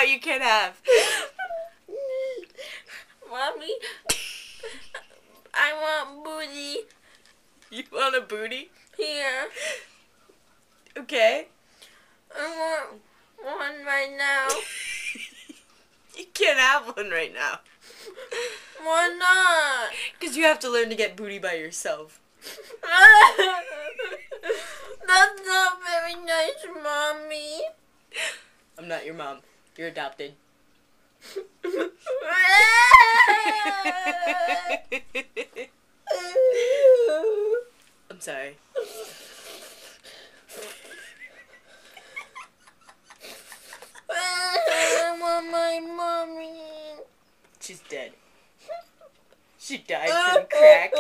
what you can have. Mommy, I want booty. You want a booty? Here. Okay. I want one right now. You can't have one right now. Why not? Because you have to learn to get booty by yourself. That's not very nice, Mommy. I'm not your mom. You're adopted. I'm sorry. I want my mommy. She's dead. She died from crack.